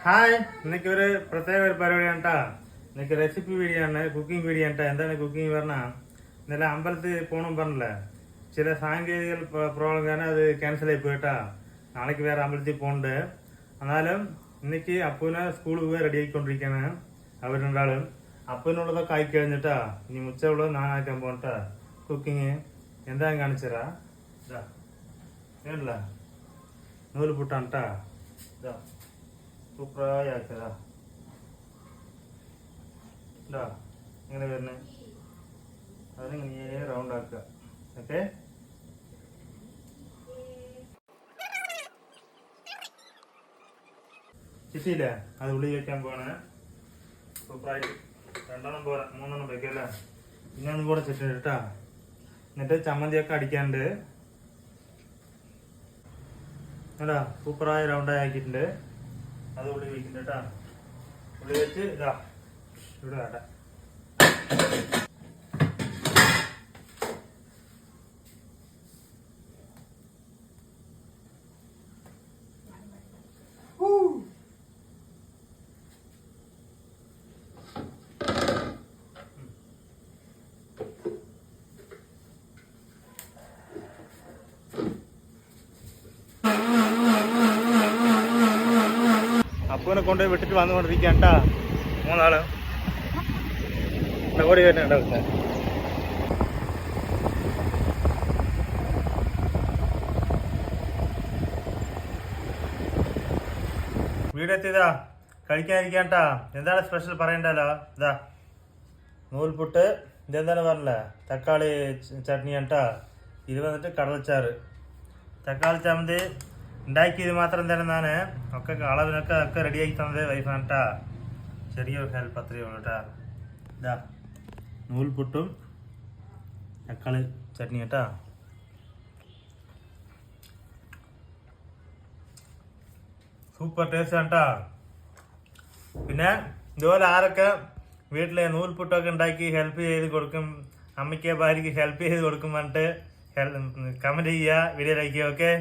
Hi, ഇന്നൊക്കെ ഒരു പ്രത്യേക ഒരു പരിപാടിയാണ് കേട്ടോ. ഇന്നൊക്കെ റെസിപ്പി വീഡിയോ ആണ്, കുക്കിംഗ് വീഡിയോ ആണ്. എന്താണ് കുക്കിംഗ് പറഞ്ഞാൽ, ഇന്നലെ അമ്പലത്തിൽ പോകണം പറഞ്ഞില്ലേ, ചില സാങ്കേതിക പ്രോബ്ലം കാരണം അത് ക്യാൻസൽ ആയി പോയിട്ടാ. നാളേക്ക് വേറെ അമ്പലത്തിൽ പോകുന്നുണ്ട്. എന്നാലും ഇന്നേക്ക് അപ്പൂനെ സ്കൂളിൽ പോയി റെഡി ആയിക്കൊണ്ടിരിക്കുകയാണ് അവർ രണ്ടാളും. അപ്പൂനുള്ളതൊക്കെ ആയി കഴിഞ്ഞിട്ടാ ഇനി മുച്ചുള്ളത് നാനാക്കാൻ പോകട്ടാ. കുക്കിങ് എന്താ കാണിച്ചരാ, ഇതാ വേണ്ടില്ല നൂല് പുട്ടാണ് കേട്ടാ. ഇതാ സൂപ്പറായി ആക്കതാ. ഇതാ ഇങ്ങനെ വരുന്നേ, അതിനിങ്ങനെ റൗണ്ട് ആക്കുക. ഓക്കെ, കിട്ടിയില്ലേ? അത് ഉള്ളി വയ്ക്കാൻ പോവാണ്. സൂപ്പറായിട്ട് 2 പോരാ, 3 വയ്ക്കല്ലേ. പിന്നെ ഒന്നും കൂടെ ചുറ്റും കേട്ടാ. എന്നിട്ട് ചമ്മന്തിയൊക്കെ അടിക്കാണ്ട്. അതാ സൂപ്പറായി റൗണ്ടായി ആക്കിയിട്ടുണ്ട്. അത് ഉള്ളി വയ്ക്കുന്നുണ്ട് കേട്ടാ. ഉള്ളി വെച്ച് ഇതാ ഇവിടെ വേണ്ട. അപ്പൂനെ കൊണ്ടുപോയി വിട്ടിട്ട് വന്നുകൊണ്ടിരിക്കുകയാണ് കേട്ടാ. 3 ആള് ഓടി വരുന്നുണ്ട്. വീടെത്തിയതാ, കഴിക്കാതിരിക്കാൻ കേട്ടാ. എന്താണ് സ്പെഷ്യൽ പറയണ്ടല്ലോ. ഇതാ നൂൽപുട്ട്, ഇതെന്താണ് പറഞ്ഞില്ലേ, തക്കാളി ചട്നിയാണ് കേട്ടാ. ഇത് വന്നിട്ട് കടലച്ചാറ്. തക്കാളി ചമ്മന്തി ഉണ്ടാക്കിയത് മാത്രം തന്നെ ഞാൻ ഒക്കെ അളവിനൊക്കെ റെഡിയാക്കി തന്നത് വൈഫാണ് കേട്ടാ. ചെറിയൊരു ഹെൽപ്പ് അത്രയേ ഉള്ളൂ കേട്ടാ. ഇതാ നൂൽപുട്ടും തക്കാളി ചട്നി കേട്ടാ. സൂപ്പർ ടേസ്റ്റ് ആണ് കേട്ടാ. പിന്നെ ഇതുപോലെ ആരൊക്കെ വീട്ടിലെ നൂൽപുട്ടൊക്കെ ഉണ്ടാക്കി ഹെൽപ്പ് ചെയ്ത് കൊടുക്കും, അമ്മയ്ക്ക് ഭാര്യയ്ക്ക് ഹെൽപ്പ് ചെയ്ത് കൊടുക്കും പറഞ്ഞിട്ട് കമൻറ്റ് ചെയ്യുക, വീഡിയോ ലൈക്ക് ചെയ്യുക. ഓക്കെ.